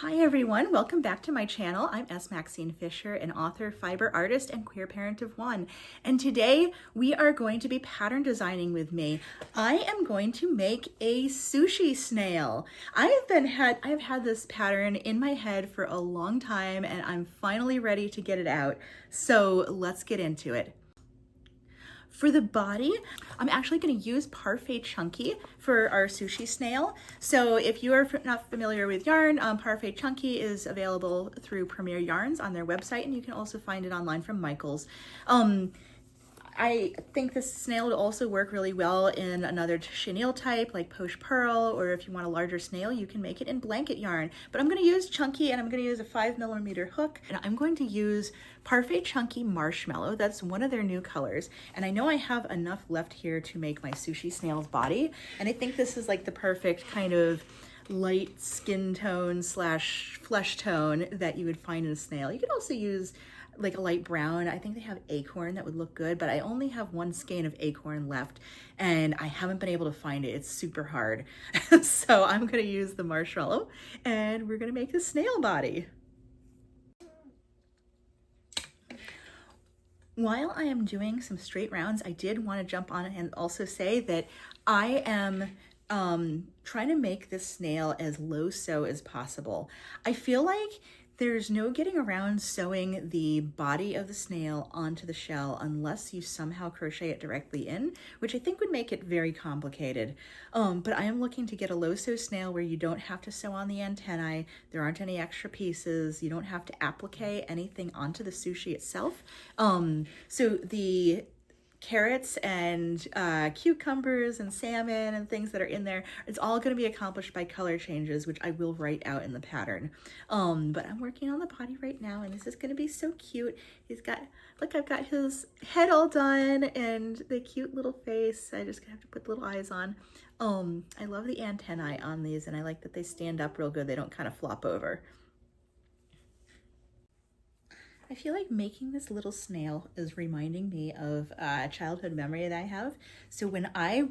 Hi everyone, welcome back to my channel. I'm S. Maxine Fisher, an author, fiber artist, and queer parent of one. And today we are going to be pattern designing with me. I am going to make a sushi snail. I've had this pattern in my head for a long time and I'm finally ready to get it out. So let's get into it. For the body, I'm actually going to use Parfait Chunky for our sushi snail. So if you are not familiar with yarn, Parfait Chunky is available through Premier Yarns on their website, and you can also find it online from Michaels. I think this snail would also work really well in another chenille type like poche pearl, or if you want a larger snail, you can make it in blanket yarn. But I'm going to use Chunky, and I'm going to use a 5mm hook, and I'm going to use Parfait Chunky Marshmallow. That's one of their new colors, and I know I have enough left here to make my sushi snail's body, and I think this is like the perfect kind of light skin tone slash flesh tone that you would find in a snail. You could also use like a light brown. I think they have acorn that would look good, but I only have one skein of acorn left and I haven't been able to find it. It's super hard. So I'm gonna use the marshmallow and we're gonna make the snail body. While I am doing some straight rounds, I did want to jump on and also say that I am trying to make this snail as low sew as possible. I feel like there's no getting around sewing the body of the snail onto the shell unless you somehow crochet it directly in, which I think would make it very complicated. But I am looking to get a low sew snail where you don't have to sew on the antennae, there aren't any extra pieces, you don't have to applique anything onto the sushi itself. So the carrots and cucumbers and salmon and things that are in there, it's all going to be accomplished by color changes, which I will write out in the pattern. But I'm working on the body right now, and this is going to be so cute. He's got, look, I've got his head all done and the cute little face. I just have to put little eyes on. I love the antennae on these, and I like that they stand up real good. They don't kind of flop over. I feel like making this little snail is reminding me of a childhood memory that I have. So when I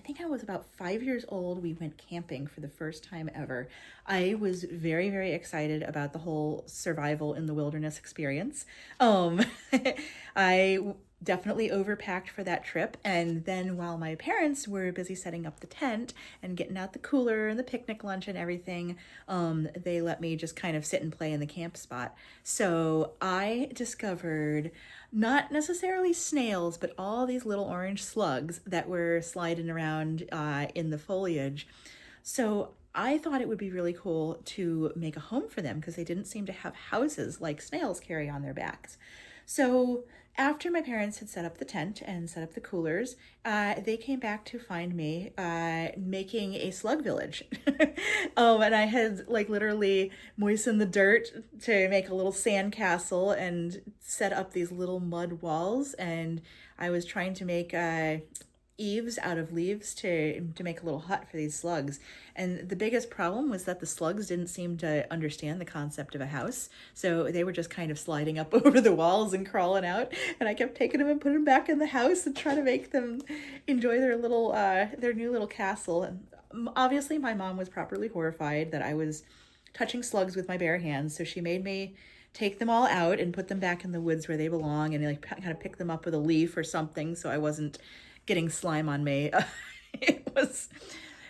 think I was about 5 years old, we went camping for the first time ever. I was very, very excited about the whole survival in the wilderness experience. I definitely overpacked for that trip, and then while my parents were busy setting up the tent and getting out the cooler and the picnic lunch and everything, they let me just kind of sit and play in the camp spot. So I discovered not necessarily snails, but all these little orange slugs that were sliding around in the foliage. So I thought it would be really cool to make a home for them because they didn't seem to have houses like snails carry on their backs. So after my parents had set up the tent and set up the coolers, they came back to find me making a slug village. And I had like literally moistened the dirt to make a little sand castle and set up these little mud walls. And I was trying to make eaves out of leaves to make a little hut for these slugs. And the biggest problem was that the slugs didn't seem to understand the concept of a house. So they were just kind of sliding up over the walls and crawling out. And I kept taking them and putting them back in the house and trying to make them enjoy their little, their new little castle. And obviously my mom was properly horrified that I was touching slugs with my bare hands. So she made me take them all out and put them back in the woods where they belong, and like kind of pick them up with a leaf or something so I wasn't getting slime on me. It was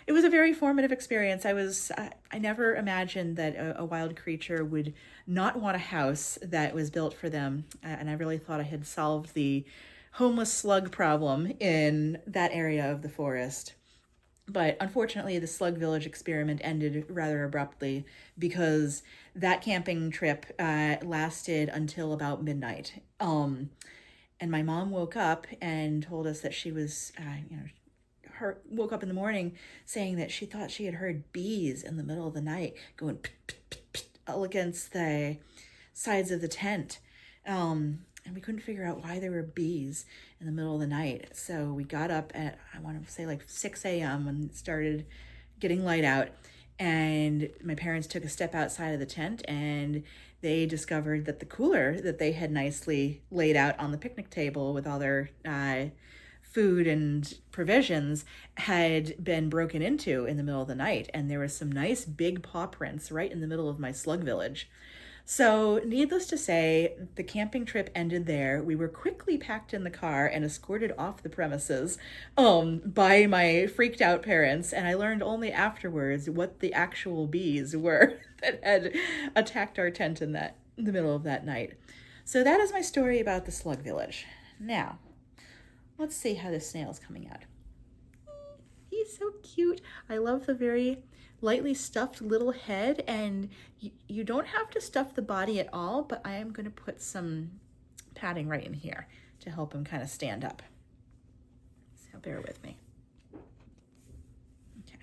a very formative experience. I never imagined that a wild creature would not want a house that was built for them. And I really thought I had solved the homeless slug problem in that area of the forest. But unfortunately, the slug village experiment ended rather abruptly because that camping trip lasted until about midnight. And my mom woke up and told us that she was, woke up in the morning saying that she thought she had heard bees in the middle of the night going pit, pit, pit, pit, all against the sides of the tent. And we couldn't figure out why there were bees in the middle of the night. So we got up at, I want to say like 6 a.m. when it started getting light out. And my parents took a step outside of the tent and they discovered that the cooler that they had nicely laid out on the picnic table with all their food and provisions had been broken into in the middle of the night, and there was some nice big paw prints right in the middle of my slug village. So needless to say, the camping trip ended there. We were quickly packed in the car and escorted off the premises by my freaked out parents, and I learned only afterwards what the actual bees were that had attacked our tent in the middle of that night. So that is my story about the slug village. Now, let's see how this snail's coming out. He's so cute. I love the very lightly stuffed little head, and you don't have to stuff the body at all, but I am going to put some padding right in here to help him kind of stand up. So bear with me. Okay.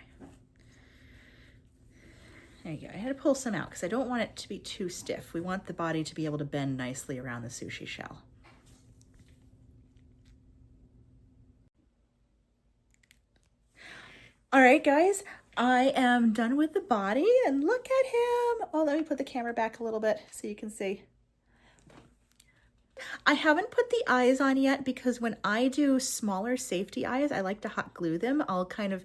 There you go. I had to pull some out because I don't want it to be too stiff. We want the body to be able to bend nicely around the sushi shell. All right, guys, I am done with the body, and look at him. Oh, let me put the camera back a little bit so you can see. I haven't put the eyes on yet because when I do smaller safety eyes, I like to hot glue them. I'll kind of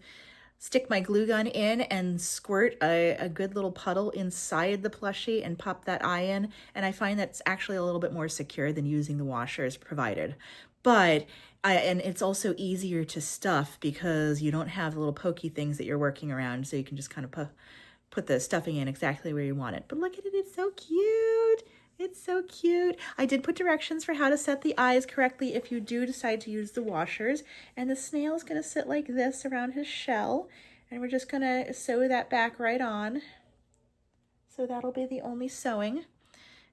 stick my glue gun in and squirt a good little puddle inside the plushie and pop that eye in, and I find that's actually a little bit more secure than using the washers provided. But and it's also easier to stuff because you don't have the little pokey things that you're working around, so you can just kind of put the stuffing in exactly where you want it. But look at it, it's so cute. It's so cute. I did put directions for how to set the eyes correctly if you do decide to use the washers. And the snail is going to sit like this around his shell. And we're just going to sew that back right on. So that'll be the only sewing.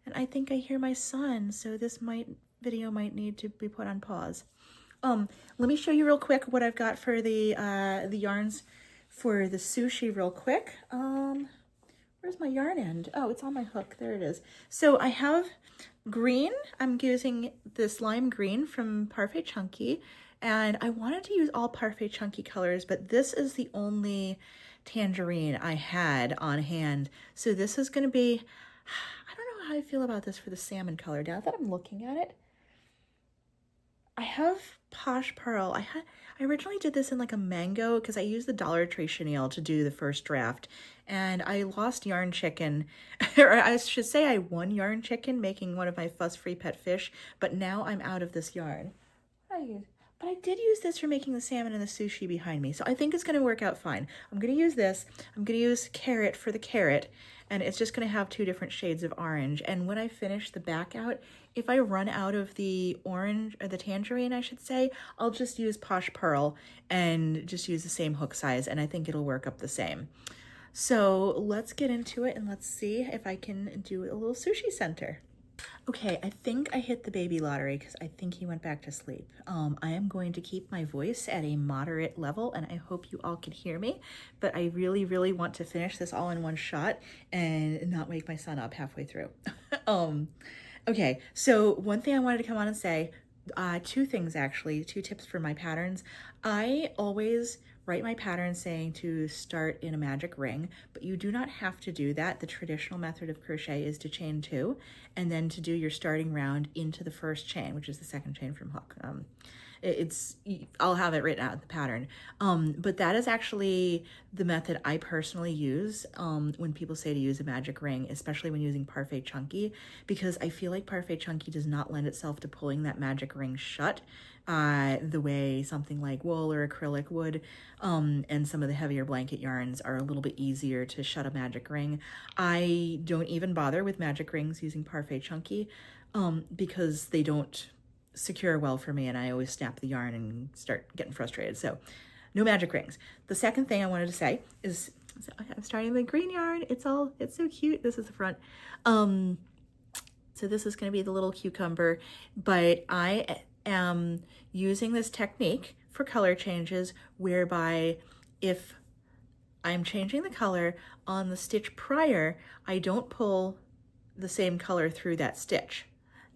And I think I hear my son, so this video might need to be put on pause. Let me show you real quick what I've got for the yarns for the sushi real quick. Where's my yarn end? Oh, it's on my hook. There it is. So I have green. I'm using this lime green from Parfait Chunky, and I wanted to use all Parfait Chunky colors, but this is the only tangerine I had on hand. So this is going to be, I don't know how I feel about this for the salmon color. Now that I'm looking at it, I have Posh Pearl. I originally did this in like a mango because I used the Dollar Tree chenille to do the first draft, and I lost yarn chicken, or I should say I won yarn chicken making one of my fuss-free pet fish, but now I'm out of this yarn. But I did use this for making the salmon and the sushi behind me, so I think it's going to work out fine. I'm going to use this. I'm going to use carrot for the carrot, and it's just going to have 2 different shades of orange. And when I finish the back out, if I run out of the orange, or the tangerine, I should say, I'll just use Posh Pearl and just use the same hook size, and I think it'll work up the same. So let's get into it and let's see if I can do a little sushi center. Okay, I think I hit the baby lottery because I think he went back to sleep. I am going to keep my voice at a moderate level, and I hope you all can hear me, but I really, really want to finish this all in one shot and not wake my son up halfway through. Okay, so one thing I wanted to come on and say, 2 things actually, 2 tips for my patterns. I always write my pattern saying to start in a magic ring, but you do not have to do that. The traditional method of crochet is to chain 2 and then to do your starting round into the first chain, which is the second chain from hook. I'll have it written out in the pattern. But that is actually the method I personally use when people say to use a magic ring, especially when using Parfait Chunky, because I feel like Parfait Chunky does not lend itself to pulling that magic ring shut the way something like wool or acrylic would, and some of the heavier blanket yarns are a little bit easier to shut a magic ring. I don't even bother with magic rings using Parfait Chunky because they don't secure well for me, and I always snap the yarn and start getting frustrated. So no magic rings. The second thing I wanted to say is I'm starting the green yarn. It's so cute. This is the front. So this is going to be the little cucumber, but I am using this technique for color changes whereby if I'm changing the color on the stitch prior, I don't pull the same color through that stitch.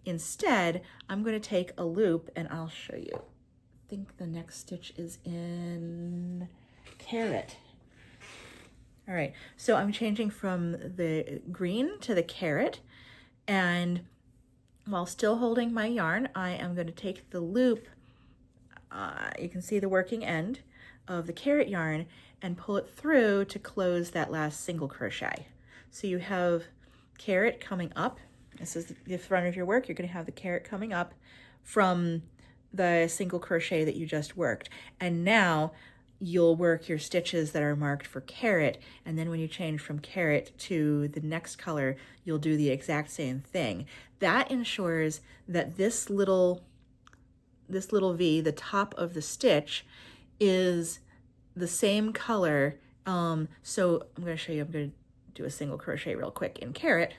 Instead, I'm going to take a loop, and I'll show you. I think the next stitch is in carrot. All right, so I'm changing from the green to the carrot, and while still holding my yarn, I am going to take the loop you can see the working end of the carrot yarn and pull it through to close that last single crochet. So you have carrot coming up. This is the front of your work. You're going to have the carrot coming up from the single crochet that you just worked. And now you'll work your stitches that are marked for carrot, and then when you change from carrot to the next color, you'll do the exact same thing. That ensures that this little V, the top of the stitch, is the same color. So I'm going to show you, I'm going to do a single crochet real quick in carrot.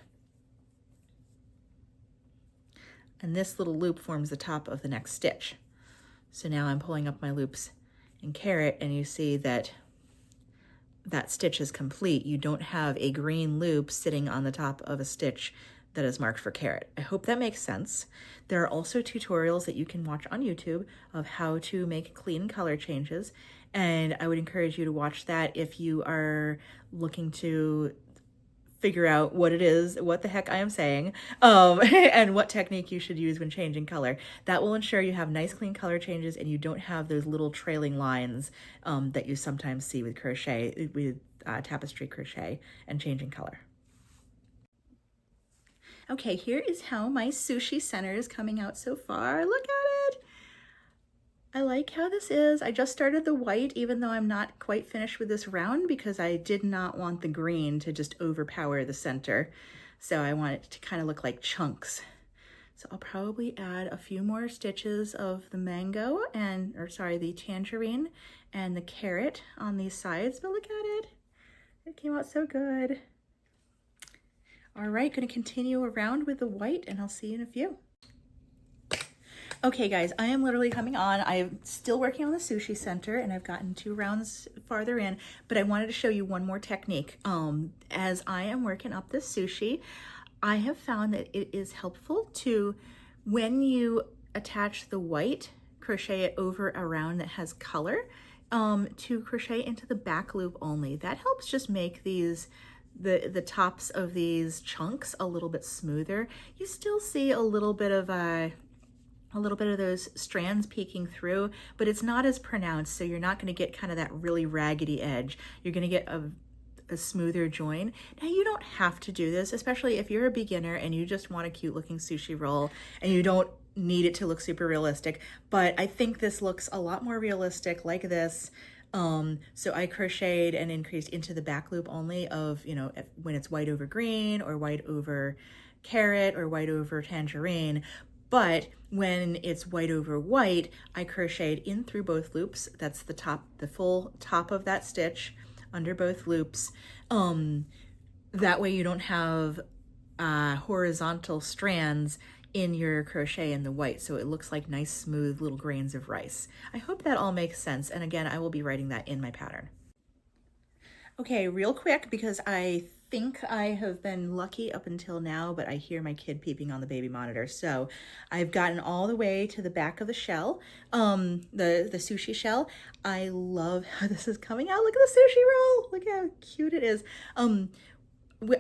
And this little loop forms the top of the next stitch. So now I'm pulling up my loops in carrot, and you see that that stitch is complete. You don't have a green loop sitting on the top of a stitch that is marked for carrot. I hope that makes sense. There are also tutorials that you can watch on YouTube of how to make clean color changes, and I would encourage you to watch that if you are looking to figure out what it is, what the heck I am saying, and what technique you should use when changing color. That will ensure you have nice clean color changes and you don't have those little trailing lines that you sometimes see with crochet, with tapestry crochet and changing color. Okay, here is how my sushi center is coming out so far. Look at it. I like how this is. I just started the white, even though I'm not quite finished with this round, because I did not want the green to just overpower the center. So I want it to kind of look like chunks. So I'll probably add a few more stitches of the mango the tangerine and the carrot on these sides, but look at it. It came out so good. All right, gonna continue around with the white, and I'll see you in a few. Okay guys, I am literally coming on. I'm still working on the sushi center, and I've gotten 2 rounds farther in, but I wanted to show you one more technique. As I am working up this sushi, I have found that it is helpful to, when you attach the white, crochet it over a round that has color, to crochet into the back loop only. That helps just make these the tops of these chunks a little bit smoother. You still see a little bit of those strands peeking through, but it's not as pronounced, so you're not going to get kind of that really raggedy edge. You're going to get a smoother join. Now, you don't have to do this, especially if you're a beginner and you just want a cute looking sushi roll and you don't need it to look super realistic, but I think this looks a lot more realistic like this. So I crocheted and increased into the back loop only of, when it's white over green or white over carrot or white over tangerine. But when it's white over white, I crocheted in through both loops. That's the full top of that stitch under both loops. That way you don't have horizontal strands in your crochet in the white, so it looks like nice smooth little grains of rice. I hope that all makes sense, and again, I will be writing that in my pattern. Okay, real quick, because I think I have been lucky up until now, but I hear my kid peeping on the baby monitor. So I've gotten all the way to the back of the shell, the sushi shell. I love how this is coming out. Look at the sushi roll. Look how cute it is.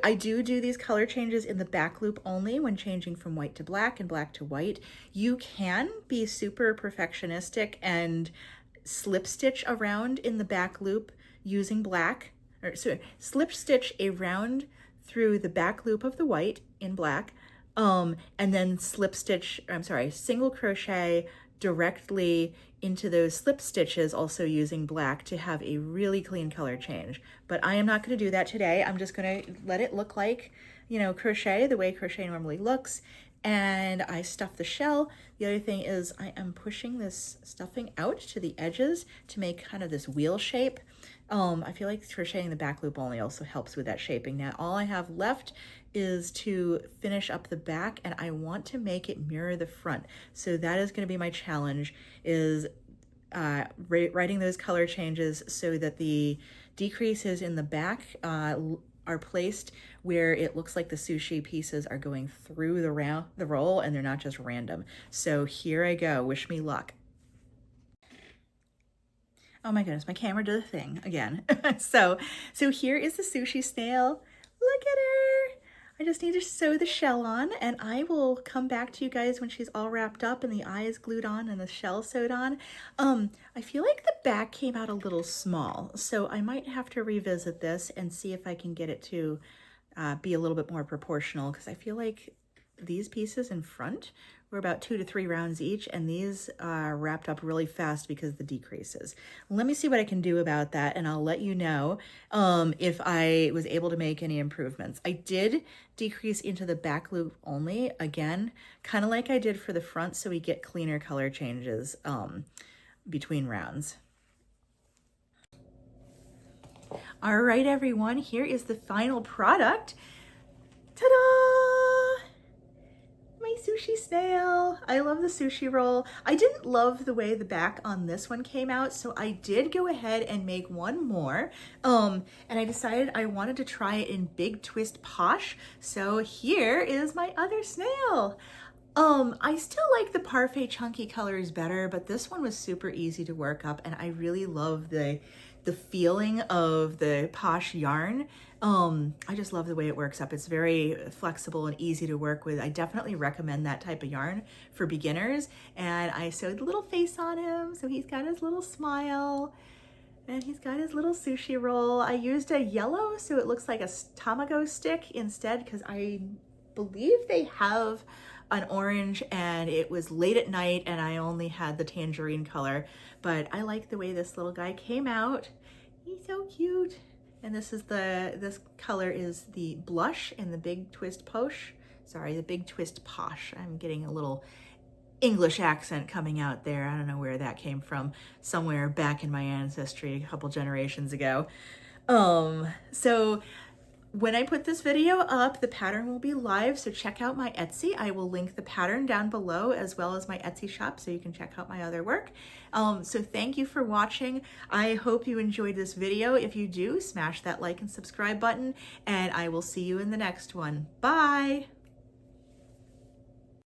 I do these color changes in the back loop only when changing from white to black and black to white. You can be super perfectionistic and slip stitch around in the back loop using black, slip stitch around through the back loop of the white in black, and then single crochet directly into those slip stitches, also using black, to have a really clean color change. But I am not going to do that today. I'm just going to let it look like, crochet, the way crochet normally looks. And I stuff the shell. The other thing is I am pushing this stuffing out to the edges to make kind of this wheel shape. I feel like crocheting the back loop only also helps with that shaping. Now all I have left is to finish up the back, and I want to make it mirror the front. So that is going to be my challenge, is writing those color changes so that the decreases in the back are placed where it looks like the sushi pieces are going through the roll and they're not just random. So here I go. Wish me luck. Oh my goodness, my camera did a thing again. So here is the Sushi Snail. Look at her. I just need to sew the shell on, and I will come back to you guys when she's all wrapped up and the eye is glued on and the shell sewed on. I feel like the back came out a little small, so I might have to revisit this and see if I can get it to be a little bit more proportional, because I feel like these pieces in front were about 2 to 3 rounds each, and these wrapped up really fast because of the decreases. Let me see what I can do about that, and I'll let you know if I was able to make any improvements. I did decrease into the back loop only, again, kind of like I did for the front, so we get cleaner color changes between rounds. All right, everyone, here is the final product. Ta-da! My sushi snail. I love the sushi roll. I didn't love the way the back on this one came out, so I did go ahead and make one more. And I decided I wanted to try it in Big Twist Posh. So here is my other snail. I still like the Parfait chunky colors better, but this one was super easy to work up, and I really love the feeling of the Posh yarn. I just love the way it works up. It's very flexible and easy to work with. I definitely recommend that type of yarn for beginners. And I sewed the little face on him, so he's got his little smile. And he's got his little sushi roll. I used a yellow, so it looks like a tamago stick instead, because I believe they have an orange, and it was late at night and I only had the tangerine color, but I like the way this little guy came out. He's so cute. And this color is the blush in the Big Twist Posh. Sorry, the Big Twist Posh. I'm getting a little English accent coming out there. I don't know where that came from. Somewhere back in my ancestry a couple generations ago. So when I put this video up, the pattern will be live, so check out my Etsy. I will link the pattern down below, as well as my Etsy shop, so you can check out my other work. So thank you for watching. I hope you enjoyed this video. If you do, smash that like and subscribe button, and I will see you in the next one. Bye!